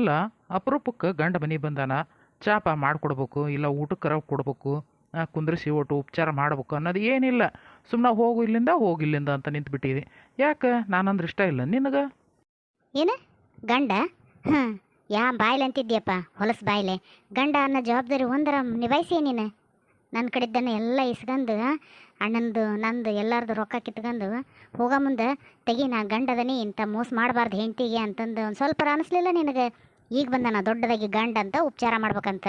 ಅಲ್ಲ, ಅಪರೂಪಕ್ಕೆ ಗಂಡ ಮನೆಗೆ ಬಂದಾನ, ಚಾಪ ಮಾಡಿಕೊಡ್ಬೇಕು, ಇಲ್ಲ ಊಟಕ್ಕರ ಕೊಡ್ಬೇಕು, ಕುಂದ್ರಿಸಿ ಒಟ್ಟು ಉಪಚಾರ ಮಾಡ್ಬೇಕು ಅನ್ನೋದು ಏನಿಲ್ಲ. ಸುಮ್ಮನೆ ಹೋಗು ಇಲ್ಲಿಂದ ಹೋಗು ಇಲ್ಲಿಂದ ಅಂತ ನಿಂತ್ಬಿಟ್ಟಿದೆ. ಯಾಕೆ ನಾನಂದ್ರೆ ಇಷ್ಟ ಇಲ್ಲ ನಿನಗೆ? ಏನು ಗಂಡ? ಹ್ಞೂ, ಯಾ ಬಾಯ್ಲೆ ಅಂತಿದ್ಯಪ್ಪ, ಹೊಲಸು ಬಾಯ್ಲೆ. ಗಂಡ ಅನ್ನೋ ಜವಾಬ್ದಾರಿ ಒಂದರ ನಿಭಾಯಿಸಿ ನೀನು. ನನ್ನ ಕಡೆದ್ದನ್ನು ಎಲ್ಲ ಇಸ್ಕೊಂಡು ಅಣ್ಣಂದು ನಂದು ಎಲ್ಲರದು ರೊಕ್ಕ ಕಿತ್ಕೊಂಡು ಹೋಗೋ ಮುಂದೆ ತೆಗಿ, ನಾ ಗಂಡದನಿ ಇಂಥ ಮೋಸ ಮಾಡಬಾರ್ದು ಹೆಂಡ್ತಿಗೆ ಅಂತಂದು ಒಂದು ಸ್ವಲ್ಪ ಅನಿಸ್ಲಿಲ್ಲ ನಿನಗೆ? ಈಗ ಬಂದಾನ ದೊಡ್ಡದಾಗಿ ಗಂಡ ಅಂತ ಉಪಚಾರ ಮಾಡ್ಬೇಕಂತ.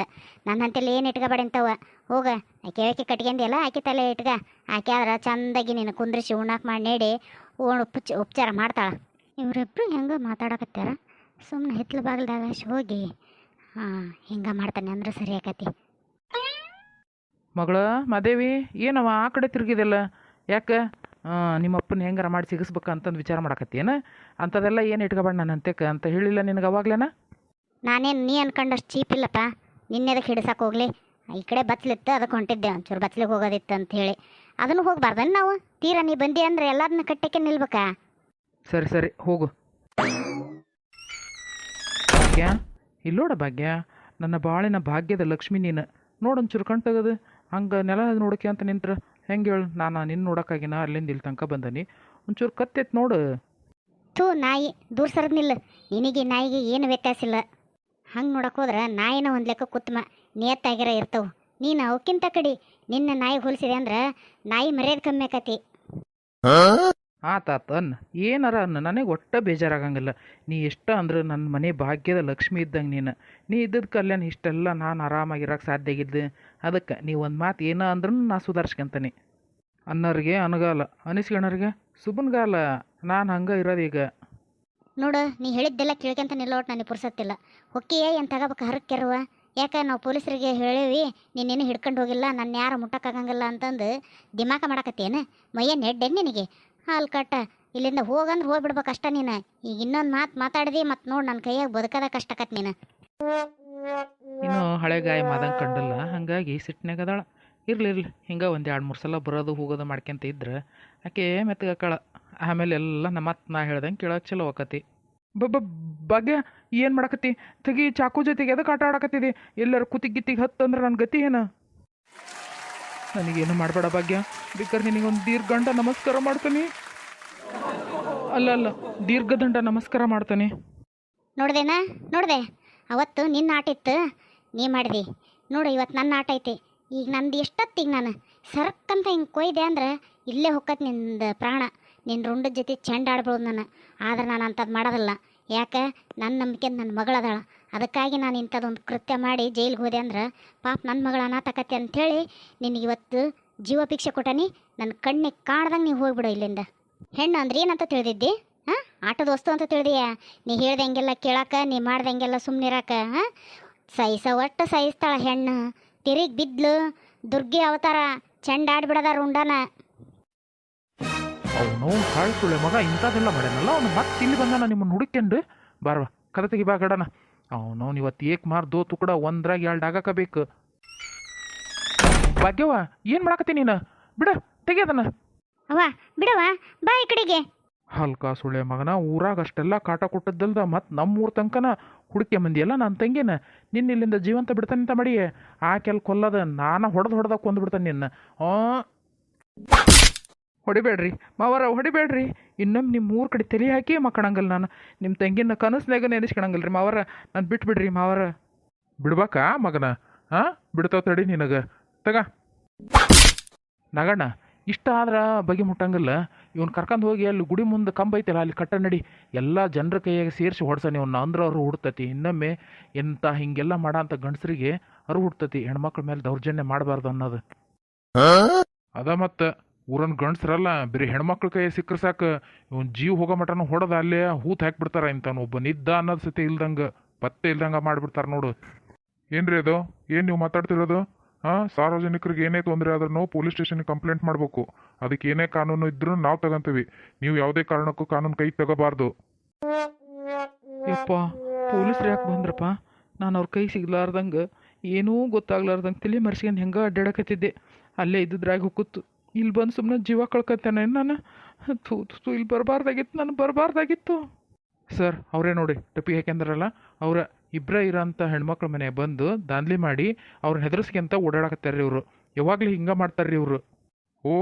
ನನ್ನ ಅಂತೆಲ್ಲ ಏನು ಇಟ್ಕೋಬೇಡ ಅಂತವ. ಹೋಗ ಆಕೆ ಕಟ್ಕೊಂಡಿಯಲ್ಲ, ಆಕೆ ತಲೆ ಇಟ್ಕ. ಆಕೆ ಆದ್ರೆ ಚಂದಾಗಿ ನೀನು ಕುಂದ್ರಿಸಿ ಉಣ್ಣಾಕ್ ಮಾಡಿ ನೀಡಿ ಉಪಚಾರ ಮಾಡ್ತಾಳೆ. ಇವರಿಬ್ರು ಹೆಂಗೆ ಮಾತಾಡಕತ್ತಾರ? ಸುಮ್ಮನೆ ಹಿತ್ಲು ಬಾಗಿಲ್ದಾಗ ಹೋಗಿ ಹಿಂಗೆ ಮಾಡ್ತಾನೆ ಅಂದ್ರೆ ಸರಿ ಆಕತಿ. ಮಗಳ ಮಾದೇವಿ, ಏನವ ಆ ಕಡೆ ತಿರುಗಿದೆಲ್ಲ? ಯಾಕೆ ನಿಮ್ಮಪ್ಪನ ಹೆಂಗಾರ ಮಾಡಿ ಸಿಗಿಸ್ಬೇಕು ಅಂತಂದು ವಿಚಾರ ಮಾಡಕತ್ತೇನ? ಅಂಥದ್ದೆಲ್ಲ ಏನು ಇಟ್ಕೊಬೇಡ ನಾನು ಅಂತೆಕ ಅಂತ ಹೇಳಿಲ್ಲ ನಿನಗೆ ಅವಾಗ್ಲೇನ? ನಾನೇನು ನೀ ಅನ್ಕೊಂಡಷ್ಟು ಚೀಪ್ ಇಲ್ಲಪ್ಪ. ನಿನ್ನೆದಕ್ಕೆ ಹಿಡಿಸಕ್ಕೆ ಹೋಗ್ಲಿ, ಈ ಕಡೆ ಬತ್ಲಿತ್ತು ಅದಕ್ಕೆ ಹೊಂಟಿದ್ದೆ, ಒಂಚೂರು ಬತ್ಲಿಗೆ ಹೋಗೋದಿತ್ತು ಅಂತ ಹೇಳಿ. ಅದನ್ನು ಹೋಗ್ಬಾರ್ದನ್ನು ನಾವು? ತೀರಾ ನೀ ಬಂದಿ ಅಂದರೆ ಎಲ್ಲದನ್ನ ಕಟ್ಟಕ್ಕೆ ನಿಲ್ಬೇಕಾ? ಸರಿ ಸರಿ ಹೋಗು. ಭಾಗ್ಯ, ಇಲ್ಲೋಡ ಭಾಗ್ಯ, ನನ್ನ ಬಾಳಿನ ಭಾಗ್ಯದ ಲಕ್ಷ್ಮಿ ನೀನು. ನೋಡೊಂಚೂರು ಕಣ್ ತೆಗೆದು ಹಂಗೆ ನೆಲ ನೋಡೋಕೆ ಅಂತ ನಿಂತ್ರ ಹೆಂಗೆ ಹೇಳು? ನಾನು ನಿನ್ನ ನೋಡೋಕ್ಕಾಗಿನ ಅಲ್ಲಿಂದ ಇಲ್ಲಿ ತನಕ ಬಂದನಿ. ಒಂಚೂರು ಕತ್ತೆತ್ ನೋಡು. ಥೂ ನಾಯಿ, ದೂರ ಸರದ್ನಿಲ್ಲ. ನಿನಗೆ ನಾಯಿಗೆ ಏನು ವ್ಯತ್ಯಾಸ ಇಲ್ಲ. ಹಂಗೆ ನೋಡಕ್ಕೆ ಹೋದ್ರೆ ನಾಯಿನ ಒಂದು ಲೆಕ್ಕ ಕುತ್ತಮ ನಿಯತ್ತಾಗಿರ ಇರ್ತವೆ. ನೀನು ಅವಕ್ಕಿಂತ ಕಡಿ. ನಿನ್ನ ನಾಯಿ ಹೋಲಿಸಿದೆ ಅಂದ್ರೆ ನಾಯಿ ಮರ್ಯಾದೆ ಕಮ್ಮಿ ಆಕತಿ. ಆತಾತ ಅನ್ನ, ಏನಾರ ಅನ್ನ, ನನಗೆ ಒಟ್ಟ ಬೇಜಾರಾಗಂಗಿಲ್ಲ. ನೀ ಎಷ್ಟ ಅಂದ್ರೆ ನನ್ನ ಮನೆ ಭಾಗ್ಯದ ಲಕ್ಷ್ಮಿ ಇದ್ದಂಗೆ ನೀನು. ನೀ ಇದ್ದದ ಕಲ್ಯಾಣ ಇಷ್ಟೆಲ್ಲ ನಾನು ಆರಾಮಾಗಿರೋಕೆ ಸಾಧ್ಯ ಆಗಿದ್ದೆ. ಅದಕ್ಕೆ ನೀವು ಒಂದು ಮಾತು ಏನ ಅಂದ್ರೂ ನಾ ಸುಧಾರಿಸ್ಕೊಂತೀನಿ. ಅನ್ನೋರಿಗೆ ಅನಗಾಲ, ಅನಿಸ್ಕೊಳೋರಿಗೆ ಸುಬನ್ಗಾಲ. ನಾನು ಹಂಗೆ ಇರೋದೀಗ. ನೋಡು, ನೀ ಹೇಳಿದ್ದೆಲ್ಲ ಕೇಳ್ಕೊಂತ ನಿಲ್ಲೋಟ್ ನನಗೆ ಪುರ್ಸತ್ತಿಲ್ಲ. ಹೊಕ್ಕಿಯೇ ಏನು ತಗೋಬೇಕು ಹರಕ್ಕೆರುವ? ಯಾಕೆ ನಾವು ಪೊಲೀಸರಿಗೆ ಹೇಳೀವಿ ನೀನೇನು ಹಿಡ್ಕೊಂಡು ಹೋಗಿಲ್ಲ, ನನ್ನ ಯಾರು ಮುಟ್ಟಕ್ಕಾಗಂಗಿಲ್ಲ ಅಂತಂದು ದಿಮಾಕ ಮಾಡಕತ್ತೇನು? ಮೈಯ ನೆಡ್ಡೆ ನಿನಗೆ? ಹಾಲು ಕಟ್ಟ, ಇಲ್ಲಿಂದ ಹೋಗಂದ್ರೆ ಹೋಗ್ಬಿಡ್ಬೇಕು ಅಷ್ಟ ನೀನು. ಈಗ ಇನ್ನೊಂದು ಮಾತು ಮಾತಾಡಿದಿ ಮತ್ತು ನೋಡಿ ನನ್ನ ಕೈಯಾಗ ಬದುಕದ ಕಷ್ಟಕತ್ ನೀನು. ಇನ್ನು ಹಳೆ ಗಾಯ ಮಾದಂಗೆ ಕಂಡಲ್ಲ, ಹಾಗಾಗಿ ಸಿಟ್ಟಿನಾಗ ಅದಾಳ. ಇರ್ಲಿ ಹಿಂಗೆ ಒಂದು 2-3 ಸಲ ಬರೋದು ಹೋಗೋದು ಮಾಡ್ಕೊಂತ ಇದ್ರೆ ಆಕೆ ಮೆತ್ತಗಾಕಳ. ಆಮೇಲೆ ಎಲ್ಲ ನಾ ಹೇಳ್ದಂಗೆ ಕೇಳೋಕೆ ಚಲೋ ಆಕತಿ. ಭಾಗ್ಯ, ಏನು ಮಾಡಕತ್ತಿ? ತೆಗಿ ಚಾಕು ಜೊತೆಗೆ ಎದಕ್ಕೆ ಆಟ ಆಡಕತ್ತಿದೆ? ಎಲ್ಲರೂ ಕುತ್ತಿಗಿತ್ತಿಗೆ ಹತ್ತಂದ್ರೆ ನನ್ನ ಗತಿ ಏನು? ನನಗೇನು ಮಾಡಬೇಡ ಭಾಗ್ಯ, ಬೇಕಾದ್ರೆ ನಿನಗೊಂದು ದೀರ್ಘದಂಡ ನಮಸ್ಕಾರ ಮಾಡ್ತೀನಿ. ಅಲ್ಲ ದೀರ್ಘದಂಡ ನಮಸ್ಕಾರ ಮಾಡ್ತಾನೆ. ನೋಡ್ದೆ ಅವತ್ತು ನಿನ್ನ ಆಟ ಇತ್ತು, ನೀ ಮಾಡಿದಿ. ನೋಡು ಇವತ್ತು ನನ್ನ ಆಟ ಐತಿ. ಈಗ ನಂದು ಎಷ್ಟೊತ್ತಿಗೆ ನಾನು ಸರ್ಕಂತ ಹಿಂಗೆ ಕೊಯ್ದೆ ಅಂದ್ರೆ ಇಲ್ಲೇ ಹೊಕ್ಕತ್ ನಿಂದು ಪ್ರಾಣ. ನಿನ್ನ ರುಂಡದ ಜೊತೆ ಚೆಂಡ ಆಡ್ಬೋದು ನಾನು. ಆದ್ರೆ ನಾನು ಅಂಥದ್ದು ಮಾಡೋದಿಲ್ಲ. ಯಾಕೆ? ನನ್ನ ನಂಬಿಕೆ ನನ್ನ ಮಗಳದಾಳ. ಅದಕ್ಕಾಗಿ ನಾನು ಇಂಥದ್ದೊಂದು ಕೃತ್ಯ ಮಾಡಿ ಜೈಲಿಗೆ ಹೋದೆ ಅಂದ್ರೆ ಪಾಪ ನನ್ನ ಮಗಳ ಅನಾಥಕತ್ತೆ ಅಂಥೇಳಿ ನಿನಗೆ ಇವತ್ತು ಜೀವಭಿಕ್ಷೆ ಕೊಟ್ಟನಿ. ನನ್ನ ಕಣ್ಣಿಗೆ ಕಾಣ್ದಂಗೆ ನೀವು ಹೋಗ್ಬಿಡು ಇಲ್ಲಿಂದ. ಹೆಣ್ಣು ಅಂದ್ರೆ ಏನಂತ ತಿಳಿದಿದ್ದಿ? ಹಾಂ, ಆಟದ ವಸ್ತು ಅಂತ ತಿಳಿದೀಯಾ? ನೀ ಹೇಳ್ದಂಗೆಲ್ಲ ಕೇಳಾಕ, ನೀ ಮಾಡ್ದಂಗೆಲ್ಲ ಸುಮ್ಮನಿರಾಕ. ಹಾಂ, ಒಟ್ಟು ಸಹಿಸ್ತಾಳ ಹೆಣ್ಣು. ತಿರುಗಿ ಬಿದ್ಲು ದುರ್ಗಿ ಅವತಾರ, ಚೆಂಡ ಆಡ್ಬಿಡದ ರುಂಡನ. ಅವನು ಕಾಳ್ಸುಳ್ಳೆ ಮಗ ಇಂಥದ್ದೆಲ್ಲ ಮಾಡ್ಯಾನಲ್ಲ, ಅವನು ಮತ್ತೆ ಇಲ್ಲಿ ಬಂದಾನ ನಿಮ್ಮನ್ನು ಹುಡುಕ್ಯಂಡು. ಬಾರ್ವ ಕದ ತೆಗಿ ಬಾ ಗಡನ. ಅವನು ಇವತ್ತು ಏಕ್ ಮಾರ್ ದೋ ತುಕಡ ಒಂದ್ರಾಗ 2 ಆಗಬೇಕು. ಭಾಗ್ಯವ, ಏನು ಮಾಡಾಕತ್ತಿ ನೀನು? ಬಿಡ, ತೆಗಿಯೋದನ್ನ. ಅವ್ವ ಬಿಡವ, ಬಾ ಈ ಕಡೆಗೆ. ಹಲ್ಕ ಸುಳ್ಳೆ ಮಗನ, ಊರಾಗ ಅಷ್ಟೆಲ್ಲ ಕಾಟ ಕೊಟ್ಟದ್ದಲ್ದ ಮತ್ತು ನಮ್ಮೂರ ತನಕನ ಹುಡುಕ್ಯ ಮಂದಿಯಲ್ಲ ನನ್ನ ತಂಗಿನ. ನಿನ್ನ ಇಲ್ಲಿಂದ ಜೀವಂತ ಬಿಡ್ತಾನಂತ ಮಾಡಿ ಆಕೆಲ್ ಕೊಲ್ಲದ ನಾನು ಹೊಡೆದ ಕೊಂದ್ಬಿಡ್ತಾನೆ ನಿನ್ನ. ಹೊಡಿಬೇಡ್ರಿ ಮಾವರ, ಹೊಡಿಬೇಡ್ರಿ. ಇನ್ನೊಮ್ಮೆ ನಿಮ್ಮ ಊರ ಕಡೆ ತಲೆ ಹಾಕಿ ಮಕ್ಕಳಂಗಲ್ಲ ನಾನು. ನಿಮ್ಮ ತಂಗಿನ ಕನಸ್ನಾಗ ನೆನೆಸ್ಕೊಳಂಗಲ್ಲ ರೀ ಮಾವರ. ನಾನು ಬಿಟ್ಬಿಡ್ರಿ ಮಾವರ. ಬಿಡ್ಬೇಕಾ ಮಗನ? ಹಾಂ, ಬಿಡ್ತಾವ ತಡಿ ನಿನಗೆ. ತಗ ನಗಣ್ಣ, ಇಷ್ಟ ಆದ್ರೆ ಬಗೆ ಮುಟ್ಟಂಗಿಲ್ಲ. ಇವ್ನು ಕರ್ಕೊಂಡು ಹೋಗಿ ಅಲ್ಲಿ ಗುಡಿ ಮುಂದೆ ಕಂಬ ಐತಲ್ಲ ಅಲ್ಲಿ ಕಟ್ಟ ನಡಿ. ಎಲ್ಲ ಜನರ ಕೈಯಾಗ ಸೇರಿಸಿ ಹೊಡ್ಸಾನೆ ಇವನ್ನ, ಅಂದ್ರೆ ಅವ್ರು ಹುಡ್ತತಿ. ಇನ್ನೊಮ್ಮೆ ಎಂಥ ಹಿಂಗೆಲ್ಲ ಮಾಡೋ ಅಂಥ ಗಂಡಸರಿಗೆ ಅರು ಹುಡ್ತತಿ. ಹೆಣ್ಮಕ್ಳ ಮೇಲೆ ದೌರ್ಜನ್ಯ ಮಾಡಬಾರ್ದು ಅನ್ನೋದು ಅದ. ಮತ್ತು ಊರನ್ ಗಂಡಸ್ರಲ್ಲ, ಬರೀ ಹೆಣ್ಮಕ್ಳ ಕೈ ಸಿಕ್ಕರೆ ಸಾಕು ಇವನ್ ಜೀವ ಹೋಗೋ ಮಟನು ಹೊಡೆದ ಅಲ್ಲೇ ಹೂತ್ ಹಾಕ್ಬಿಡ್ತಾರ. ಇಂತಾನು ಒಬ್ಬ ನಿದ್ದ ಅನ್ನೋದು ಸತಿ ಇಲ್ದಂಗೆ, ಪತ್ತೆ ಇಲ್ದಂಗೆ ಮಾಡಿಬಿಡ್ತಾರ ನೋಡು. ಏನ್ರಿ ಅದು? ಏನು ನೀವು ಮಾತಾಡ್ತಿರೋದು? ಹಾಂ, ಸಾರ್ವಜನಿಕರಿಗೆ ಏನೇ ತೊಂದರೆ ಆದ್ರೂ ಪೊಲೀಸ್ ಸ್ಟೇಷನ್ಗೆ ಕಂಪ್ಲೇಂಟ್ ಮಾಡಬೇಕು. ಅದಕ್ಕೆ ಏನೇ ಕಾನೂನು ಇದ್ರೂ ನಾವು ತಗೊಂತೀವಿ. ನೀವು ಯಾವುದೇ ಕಾರಣಕ್ಕೂ ಕಾನೂನು ಕೈ ತಗೋಬಾರ್ದು. ಯಪ್ಪ, ಪೊಲೀಸ್ರು ಯಾಕೆ ಬಂದ್ರಪ್ಪ? ನಾನು ಅವ್ರ ಕೈ ಸಿಗ್ಲಾರ್ದಂಗೆ, ಏನೂ ಗೊತ್ತಾಗ್ಲಾರ್ದಂಗೆ ತಲೆ ಮರ್ಸ್ಕೊಂಡು ಹೆಂಗೆ ಅಡ್ಡಾಡಕತ್ತಿದ್ದೆ. ಅಲ್ಲೇ ಇದ್ದಿದ್ರಾಗ ಹುಕ್ಕುತ್ತು. ಇಲ್ಲಿ ಬಂದು ಸುಮ್ಮನೆ ಜೀವ ಕಳ್ಕೊತೇನೆ ನಾನು. ಇಲ್ಲಿ ಬರಬಾರ್ದಾಗಿತ್ತು, ನಾನು ಬರಬಾರ್ದಾಗಿತ್ತು. ಸರ್ ಅವರೇ ನೋಡಿ, ಟಪ್ಪಿ ಹಾಕ್ಯಂದ್ರಲ್ಲ ಅವರ. ಇಬ್ಬರ ಇರೋಂಥ ಹೆಣ್ಮಕ್ಳ ಮನೆ ಬಂದು ದಾಂಧಲಿ ಮಾಡಿ ಅವ್ರನ್ನ ಹೆದರ್ಸ್ಕೊಂತ ಓಡಾಡಕತ್ತಾರ್ರಿ ಇವರು. ಯಾವಾಗಲೂ ಹಿಂಗೆ ಮಾಡ್ತಾರ್ರಿ ಇವರು. ಓ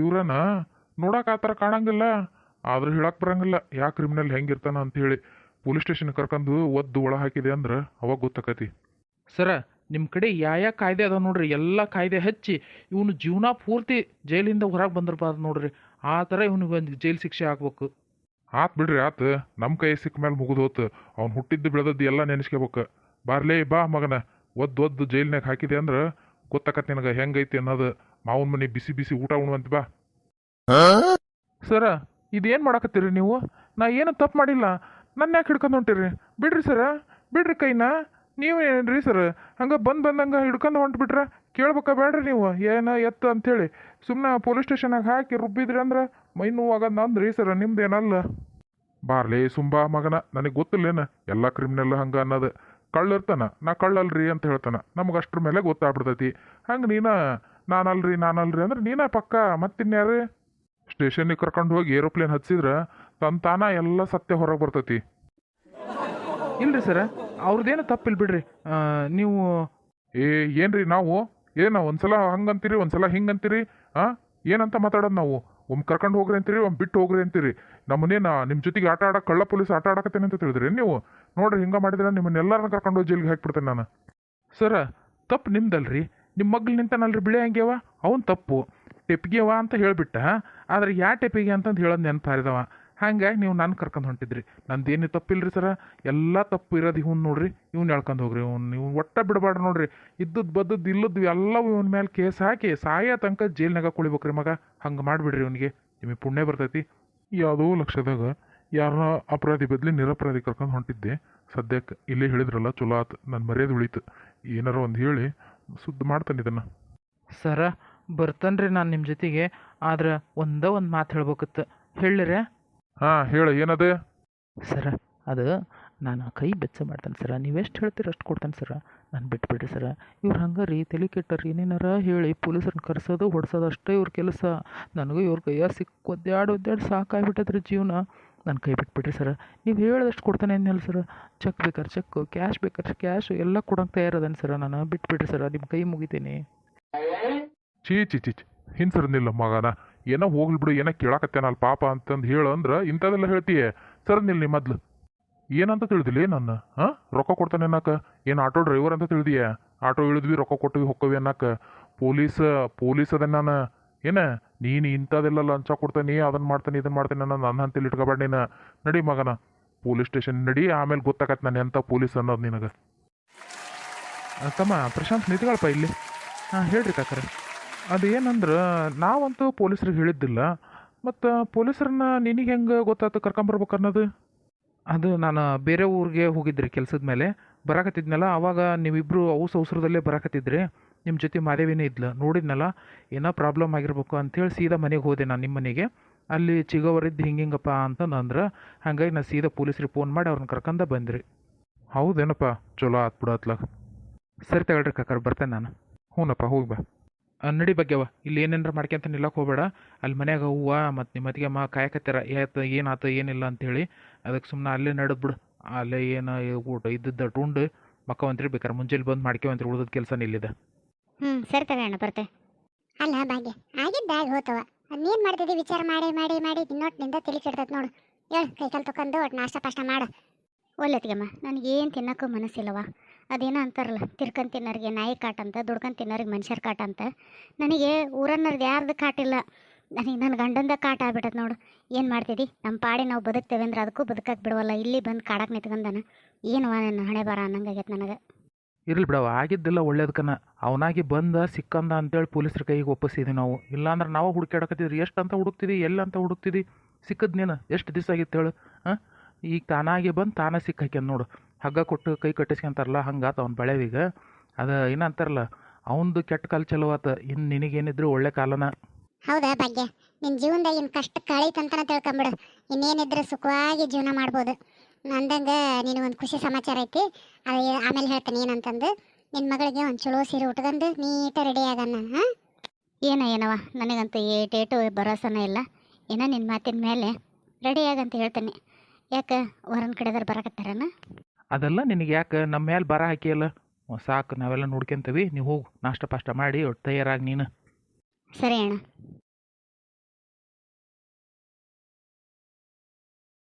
ಇವ್ರನ ನೋಡಕ್ಕೆ ಆ ಥರ ಕಾಣಂಗಿಲ್ಲ, ಆದ್ರೆ ಹೇಳಕ್ಕೆ ಬರಂಗಿಲ್ಲ ಯಾ ಕ್ರಿಮಿನಲ್ ಹೆಂಗಿರ್ತಾನ ಅಂತೇಳಿ. ಪೊಲೀಸ್ ಸ್ಟೇಷನ್ ಕರ್ಕೊಂಡು ಒದ್ದು ಒಳ ಹಾಕಿದೆ ಅಂದ್ರೆ ಅವಾಗ ಗೊತ್ತಾಕತಿ. ಸರ ನಿಮ್ಮ ಕಡೆ ಯಾವ ಕಾಯ್ದೆ ಅದ ನೋಡ್ರಿ, ಎಲ್ಲ ಕಾಯ್ದೆ ಹಚ್ಚಿ ಇವನು ಜೀವನ ಪೂರ್ತಿ ಜೈಲಿಂದ ಹೊರಗೆ ಬಂದಿರ್ಬಾರ್ದು ನೋಡ್ರಿ. ಆ ಥರ ಇವನಿಗೆ ಒಂದು ಜೈಲು ಶಿಕ್ಷೆ ಆಗ್ಬೇಕು. ಆತ್ ಬಿಡ್ರಿ ಆತ್, ನಮ್ಮ ಕೈ ಸಿಕ್ಕ ಮೇಲೆ ಮುಗಿದು ಹೋತು. ಅವ್ನು ಹುಟ್ಟಿದ್ದು ಬೆಳೆದದ್ದು ಎಲ್ಲ ನೆನೆಸ್ಕೋಬೇಕು. ಬಾರ್ಲೇ ಬಾ ಮಗನ, ಒದ್ದು ಜೈಲ್ನಾಗ ಹಾಕಿದೆ ಅಂದ್ರೆ ಗೊತ್ತಾಕತ್ ನಿನಗೆ ಹೆಂಗೈತಿ ಅನ್ನೋದು. ಮಾವನ ಮನೆ ಬಿಸಿ ಬಿಸಿ ಊಟ ಉಣ್ವಂತ ಬಾ. ಸರ ಇದೇನು ಮಾಡಕತ್ತೀರಿ ನೀವು? ನಾ ಏನು ತಪ್ಪು ಮಾಡಿಲ್ಲ, ನನ್ನ ಯಾಕೆ ಹಿಡ್ಕೊಂಡು ಹೊಂಟಿರಿ? ಬಿಡ್ರಿ ಸರ, ಬಿಡ್ರಿ ಕೈನ. ನೀವೇನ್ರಿ ಸರ್ ಹಂಗೆ ಬಂದಂಗೆ ಹಿಡ್ಕೊಂಡು ಹೊಂಟ್ಬಿಟ್ರೆ ಕೇಳ್ಬೇಕಾ ಬೇಡ್ರಿ ನೀವು ಏನು ಎತ್ತು ಅಂಥೇಳಿ? ಸುಮ್ಮನೆ ಪೊಲೀಸ್ ಸ್ಟೇಷನಾಗ ಹಾಕಿ ರುಬ್ಬಿದ್ರಿ ಅಂದ್ರೆ ಮೈ ನೋವಾಗದ ಅಂದ್ರಿ ಸರ್, ನಿಮ್ದೇನಲ್ಲ. ಬಾರ್ಲೇ ಸುಂಬಾ ಮಗನ, ನನಗೆ ಗೊತ್ತಿಲ್ಲೇನ ಎಲ್ಲ ಕ್ರಿಮಿನಲ್ ಹಂಗೆ ಅನ್ನೋದು. ಕಳ್ಳಿರ್ತಾನ, ನಾ ಕಳ್ಳಲ್ರಿ ಅಂತ ಹೇಳ್ತಾನ, ನಮ್ಗೆ ಅಷ್ಟ್ರ ಮೇಲೆ ಗೊತ್ತಾಗ್ಬಿಡ್ತೈತಿ. ಹಂಗೆ ನಾನಲ್ರಿ ಅಂದ್ರೆ ನೀನ ಪಕ್ಕ ಮತ್ತಿನ್ಯಾರು? ಸ್ಟೇಷನ್ನಿಗೆ ಕರ್ಕೊಂಡು ಹೋಗಿ ಏರೋಪ್ಲೇನ್ ಹಚ್ಚಿದ್ರೆ ತಾನ ಎಲ್ಲ ಸತ್ಯ ಹೊರಗೆ ಬರ್ತೈತಿ. ಇಲ್ರಿ ಸರ, ಅವ್ರದ್ದೇನು ತಪ್ಪಿಲ್ಲ ಬಿಡ್ರಿ. ನೀವು ಏನ್ರಿ ನಾವು ಒಂದ್ಸಲ ಹಂಗಂತೀರಿ ಒಂದ್ಸಲ ಹಿಂಗಂತೀರಿ. ಏನಂತ ಮಾತಾಡೋದು ನಾವು? ಒಮ್ಮೆ ಕರ್ಕೊಂಡು ಹೋಗ್ರಿ ಅಂತೀರಿ, ಒಮ್ಮೆ ಬಿಟ್ಟು ಹೋಗ್ರಿ ಅಂತೀರಿ. ನಮ್ಮನ್ನೇನ ನಿಮ್ಮ ಜೊತೆಗೆ ಆಟ ಆಡಕ್ಕೆ ಕಳ್ಳ ಪೊಲೀಸ್ ಆಟ ಆಡಕತ್ತೇನೆ ಅಂತ ತಿಳಿದ್ರಿ ನೀವು? ನೋಡ್ರಿ ಹಿಂಗೆ ಮಾಡಿದ್ರೆ ನಿಮ್ಮನ್ನೆಲ್ಲರನ್ನ ಕರ್ಕೊಂಡು ಹೋಗಿ ಜೈಲಿಗೆ ಹಾಕ್ಬಿಡ್ತೇನೆ ನಾನು. ಸರ ತಪ್ಪು ನಿಮ್ದಲ್ರಿ, ನಿಮ್ಮ ಮಗ್ಳು ನಿಂತಾನಲ್ರಿ ಬಿಳೆ ಹಂಗ್ಯವ, ಅವ್ನು ತಪ್ಪು ಟೆಪ್ಗೆವ ಅಂತ ಹೇಳಿಬಿಟ್ಟ. ಆದ್ರೆ ಯಾ ಟೆಪಿಗೆ ಅಂತಂದು ಹೇಳೋದು ನೆನಪಾರಿದವ. ಹಂಗಾಗಿ ನೀವು ನಾನು ಕರ್ಕೊಂಡು ಹೊಂಟಿದ್ರಿ. ನಂದೇನು ತಪ್ಪಿಲ್ರಿ ಸರ, ಎಲ್ಲ ತಪ್ಪು ಇರೋದು ಇವ್ನು ನೋಡ್ರಿ. ಇವ್ನು ಹೇಳ್ಕೊಂಡು ಹೋಗ್ರಿ, ನೀವು ಒಟ್ಟ ಬಿಡಬಾರ್ದು ನೋಡ್ರಿ. ಇದ್ದದ್ದು ಬದ್ದದ್ದು ಇಲ್ಲದ್ದು ಎಲ್ಲವೂ ಇವನ ಮೇಲೆ ಕೇಸ್ ಹಾಕಿ ಸಾಯ ತನಕ ಜೈಲ್ನಾಗ ಕುಳಿಬೇಕ್ರಿ ಮಗ. ಹಂಗೆ ಮಾಡಿಬಿಡ್ರಿ ಇವನಿಗೆ, ನಿಮಗೆ ಪುಣ್ಯ ಬರ್ತೈತಿ. ಯಾವುದೋ ಲಕ್ಷದಾಗ ಯಾರನ್ನ ಅಪರಾಧಿ ಬದಲಿ ನಿರಪರಾಧಿ ಕರ್ಕೊಂಡು ಹೊಂಟಿದ್ದೆ. ಸದ್ಯಕ್ಕೆ ಇಲ್ಲೇ ಹೇಳಿದ್ರಲ್ಲ ಚಲೋ ಆತು, ನನ್ನ ಮರ್ಯಾದೆ ಉಳಿತು. ಏನಾರ ಒಂದು ಹೇಳಿ ಸುದ್ದಿ ಮಾಡ್ತಾನೆ ಇದನ್ನು. ಸರ ಬರ್ತಾನ್ರಿ ನಾನು ನಿಮ್ಮ ಜೊತೆಗೆ, ಆದ್ರೆ ಒಂದು ಮಾತು ಹೇಳ್ಬೇಕಿತ್ತು, ಹೇಳಿರೆ? ಹೇಳ ಏನದೆ? ಸರ ಅದು ನಾನು ಕೈ ಬೆಚ್ಚ ಮಾಡ್ತೇನೆ ಸರ, ನೀವೆಷ್ಟು ಹೇಳ್ತೀರ ಅಷ್ಟು ಕೊಡ್ತೇನೆ ಸರ, ನಾನು ಬಿಟ್ಬಿಡ್ರಿ ಸರ. ಇವ್ರು ಹಂಗೆ ರೀ ತಲೆ ಕೆಟ್ಟರಿ, ಏನೇನಾರ ಹೇಳಿ ಪೊಲೀಸರನ್ನ ಕರ್ಸೋದು ಹೊಡ್ಸೋದು ಅಷ್ಟೇ ಇವ್ರ ಕೆಲಸ. ನನಗೂ ಇವ್ರ ಕೈಯಾಗ ಒದ್ದಾಡಿ ಸಾಕಾಗ್ಬಿಟ್ಟದ್ರಿ ಜೀವನ. ನನ್ನ ಕೈ ಬಿಟ್ಬಿಡ್ರಿ ಸರ. ನೀವು ಹೇಳಿದಷ್ಟು ಕೊಡ್ತಾನೆ ಅಂದ್ನಲ್ಲ ಸರ, ಚೆಕ್ ಬೇಕಾದ್ರೆ ಚೆಕ್, ಕ್ಯಾಶ್ ಬೇಕಾದ್ರೆ ಕ್ಯಾಶ್ ಎಲ್ಲ ಕೊಡೋಂಗೆ ತಯಾರದೇನು ಸರ. ನಾನು ಬಿಟ್ಬಿಡ್ರಿ ಸರ, ನಿಮ್ಮ ಕೈ ಮುಗಿತೀನಿ. ಚೀ ಹಿಂಸರನಿಲ್ಲ ಮಗನ, ಏನೋ ಹೋಗ್ಲಿ ಬಿಡು, ಏನೋ ಕೇಳಾಕತ್ತೇನಲ್ಲ ಪಾಪ ಅಂತಂದು ಹೇಳು ಅಂದ್ರೆ ಇಂಥದೆಲ್ಲ ಹೇಳ್ತೀಯೇ. ಸರನಿಲ್ಲ ನೀ ಮೊದ್ಲು ಏನಂತ ತಿಳಿದಿಲ್ಲ ನನ್ನ? ರೊಕ್ಕ ಕೊಡ್ತಾನೆ ಅನ್ನಕ? ಏನು ಆಟೋ ಡ್ರೈವರ್ ಅಂತ ತಿಳಿದೀಯ? ಆಟೋ ಇಳಿದ್ವಿ ರೊಕ್ಕ ಕೊಟ್ಟಿವಿ ಹೊಕ್ಕವಿ ಅನ್ನಕ? ಪೊಲೀಸ್ ಅದೇ ನಾನು ಏನ? ನೀನು ಇಂಥದೆಲ್ಲ ಲಂಚ ಕೊಡ್ತಾನೆ, ಅದನ್ನು ಮಾಡ್ತಾನೆ ಇದನ್ನು ಮಾಡ್ತಾನೆ ಅನ್ನೋ ನನ್ನ ಅಂತೇಳಿ ಇಟ್ಕೋಬೇಡ ನೀನು. ನಡಿ ಮಗನ ಪೊಲೀಸ್ ಸ್ಟೇಷನ್ ನಡಿ, ಆಮೇಲೆ ಗೊತ್ತಾಗತ್ತೆ ನಾನು ಎಂಥ ಪೊಲೀಸ್ ಅನ್ನೋದು ನಿನಗೆ. ತಮ್ಮ ಪ್ರಶಾಂತ್ ನಿಂತ್ಕೊಳಪ್ಪ ಇಲ್ಲಿ. ಹೇಳ್ರಿ ಕಾಕರೆ. ಅದು ಏನಂದ್ರೆ ನಾವಂತೂ ಪೊಲೀಸ್ರಿಗೆ ಹೇಳಿದ್ದಿಲ್ಲ, ಮತ್ತು ಪೊಲೀಸರನ್ನ ನಿನಗೆ ಹೆಂಗೆ ಗೊತ್ತಾಯ್ತು ಕರ್ಕೊಂಬರ್ಬೇಕು ಅನ್ನೋದು? ಅದು ನಾನು ಬೇರೆ ಊರಿಗೆ ಹೋಗಿದ್ರಿ ಕೆಲಸದ ಮೇಲೆ, ಬರಾಕತ್ತಿದ್ನಲ್ಲ ಆವಾಗ ನೀವಿಬ್ಬರು ಅವಸರದಲ್ಲೇ ಬರಾಕತ್ತಿದ್ರಿ. ನಿಮ್ಮ ಜೊತೆ ಮಾದೇವಿನೇ ಇದ್ಲು, ನೋಡಿದ್ನಲ್ಲ ಏನೋ ಪ್ರಾಬ್ಲಮ್ ಆಗಿರ್ಬೇಕು ಅಂಥೇಳಿ ಸೀದಾ ಮನೆಗೆ ಹೋದೆ ನಾನು. ನಿಮ್ಮ ಮನೆಗೆ ಅಲ್ಲಿ ಚಿಗೋವರಿದ್ದು ಹಿಂಗಪ್ಪ ಅಂತಂದ್ರೆ, ಹಾಗಾಗಿ ನಾನು ಸೀದಾ ಪೊಲೀಸ್ರಿಗೆ ಫೋನ್ ಮಾಡಿ ಅವ್ರನ್ನ ಕರ್ಕೊಂಡ ಬಂದ್ರಿ. ಹೌದೇನಪ್ಪ, ಚಲೋ ಆತ್ ಬಿಡತ್ಲಾಗ. ಸರಿ ತಗೊಳ್ರಿ ಕಾಕರ್, ಬರ್ತೇನೆ ನಾನು. ಹ್ಞೂನಪ್ಪ ಹೋಗಿ ಬಾ. ನಡಿ ಬಗ್ಗೆವ, ಇಲ್ಲಿ ಏನೇನಾರ ಮಾಡ್ಕೊಂತ ನಿಲ್ಲಕ್ಕೆ ಹೋಗಬೇಡ. ಅಲ್ಲಿ ಮನ್ಯಾಗ ಹೂವು ಮತ್ತು ನಿಮ್ಮ ಮತ್ತಿಗೆ ಕಾಯಕತ್ತಾರ ಏನಾಯ್ತು ಏನಿಲ್ಲ ಅಂಥೇಳಿ. ಅದಕ್ಕೆ ಸುಮ್ಮನೆ ಅಲ್ಲೇ ನಡೆದ್ಬಿಡು. ಅಲ್ಲೇ ಏನು ಊಟ ಇದ್ದದ್ದು ಉಂಡು ಮಕ್ಕವಂತ್ರಿ, ಬೇಕಾರೆ ಮುಂಜಾನೆ ಬಂದು ಮಾಡ್ಕೊವಂತ್ರಿ, ಉಳಿದ ಕೆಲಸ ನಿಲ್ಲಿದೆ. ಸರಿ ತಗೋಣ ಬರ್ತೆ. ಅಲ್ಲ ಭಾಗ್ಯ ಆಗಿದ್ದಾಗ ಹೋತವ, ನೀನು ಮಾಡ್ತಿದ್ದಿ ವಿಚಾರ ಮಾಡಿ ಮಾಡಿ ಮಾಡಿ ಇನ್ನೊಟ್ಟಿನಿಂದ ತಲೆ ಕೆಡ್ತೈತೆ ನೋಡು. ಹೇಳು ಕೈಕಾಲು ತೊಗೊಂಡು ಒಟ್ಟು ನಾಷ್ಟ ಪಾಷ್ಟ ಮಾಡು. ಒಳ್ಳೆತಿಗಮ್ಮ, ನನಗೇನು ತಿನ್ನೋಕ್ಕೂ ಮನಸ್ಸಿಲ್ಲವ. ಅದೇನೋ ಅಂತಾರಲ್ಲ, ತಿರ್ಕೊಂಡು ತಿನ್ನೋರಿಗೆ ನಾಯಿ ಕಾಟ ಅಂತ, ದುಡ್ಕೊಂಡು ತಿನ್ನೋರಿಗೆ ಮನುಷ್ಯರ ಕಾಟ ಅಂತ. ನನಗೆ ಊರನ್ನೋರ್ದು ಯಾರ್ದು ಕಾಟಿಲ್ಲ, ನನ್ನ ಗಂಡಂದ ಕಾಟ ಆಗ್ಬಿಟ್ಟದ ನೋಡು. ಏನು ಮಾಡ್ತಿದ್ದಿ? ನಮ್ಮ ಪಾಡಿ ನಾವು ಬದುಕ್ತೇವೆ ಅಂದ್ರೆ ಅದಕ್ಕೂ ಬದುಕಕ್ಕೆ ಬಿಡವಲ್ಲ, ಇಲ್ಲಿ ಬಂದು ಕಾಡಕ್ಕೆ ನಿಂತ್ಕೊಂಡಾನ. ಏನವ ನನ್ನ ಹಣೆ ಬರ ಅನ್ನಂಗಾಗೈತೆ ನನಗೆ. ಇರಲಿ ಬಿಡವ, ಆಗಿದ್ದಿಲ್ಲ ಒಳ್ಳೇದಕ್ಕನ. ಅವನಾಗಿ ಬಂದ ಸಿಕ್ಕಂದ ಅಂತೇಳಿ ಪೊಲೀಸ್ರ ಕೈಗೆ ಒಪ್ಪಿಸಿದ್ವಿ ನಾವು. ಇಲ್ಲಾಂದ್ರೆ ನಾವು ಹುಡುಕಾಡಕತ್ತಿದ್ರಿ. ಎಷ್ಟು ಅಂತ ಹುಡುಕ್ತಿದ್ದಿ, ಎಲ್ಲಂತ ಹುಡುಕ್ತಿದ್ದಿ? ಸಿಕ್ಕದ್ ನೀನು ಎಷ್ಟು ದಿವಸ ಆಗಿತ್ತು ಹೇಳು? ಈಗ ತಾನಾಗಿ ಬಂದು ತಾನೇ ಸಿಕ್ಕಾಕ್ಯಂದು ನೋಡು. ಹಗ್ಗ ಕೊಟ್ಟು ಕೈ ಕಟ್ಟಿಸ್ಕೊಂತಾರಲ್ಲ ಹಂಗಾತ ಅವ್ನ ಬಳೆವೀಗ. ಅದು ಏನಂತಾರಲ್ಲ, ಅವನದು ಕೆಟ್ಟ ಕಾಲ ಚಲೋ ಆತ, ಇನ್ನು ನಿನಗೇನಿದ್ರು ಒಳ್ಳೆ ಕಾಲನ. ಹೌದಾ ಭಾಗ್ಯ, ನಿನ್ನ ಜೀವನದಾಗ ಇನ್ನು ಕಷ್ಟ ಕಳೀತಂತನ ತಿಳ್ಕೊಂಬಿಡು. ಇನ್ನೇನಿದ್ರೆ ಸುಖವಾಗಿ ಜೀವನ ಮಾಡ್ಬೋದು. ಅಂದಂಗೆ ನೀನು ಒಂದು ಖುಷಿ ಸಮಾಚಾರ ಐತಿ, ಅದು ಆಮೇಲೆ ಹೇಳ್ತೇನೆ ಏನಂತಂದು. ನಿನ್ನ ಮಗಳಿಗೆ ಒಂದು ಚಲೋ ಸೀರೆ ಉಟ್ಕೊಂಡು ನೀಟ ರೆಡಿ ಆಗಣ್ಣ. ಏನವ ನನಗಂತೂ ಏಟೇಟು ಭರೋಸನ ಇಲ್ಲ. ಏನೋ ನಿನ್ನ ಮಾತಿನ ಮೇಲೆ ರೆಡಿ ಆಗಂತ ಹೇಳ್ತೇನೆ. ಯಾಕೆ ಹೊರನ ಕಡೆದವ್ರು ಬರಕತ್ತಾರನ? ಅದೆಲ್ಲ ನಿನಗೆ ಯಾಕೆ ನಮ್ಮ ಮೇಲೆ ಬರ ಹಾಕಿಯಲ್ಲ ಸಾಕು ನಾವೆಲ್ಲ ನೋಡ್ಕೊಂತೀವಿ ನೀವು ಹೋಗು ನಾಷ್ಟ ಪಾಷ್ಟ ಮಾಡಿ ಒಟ್ಟು ತಯಾರಾಗಿ ನೀನು ಸರಿ ಅಣ್ಣ.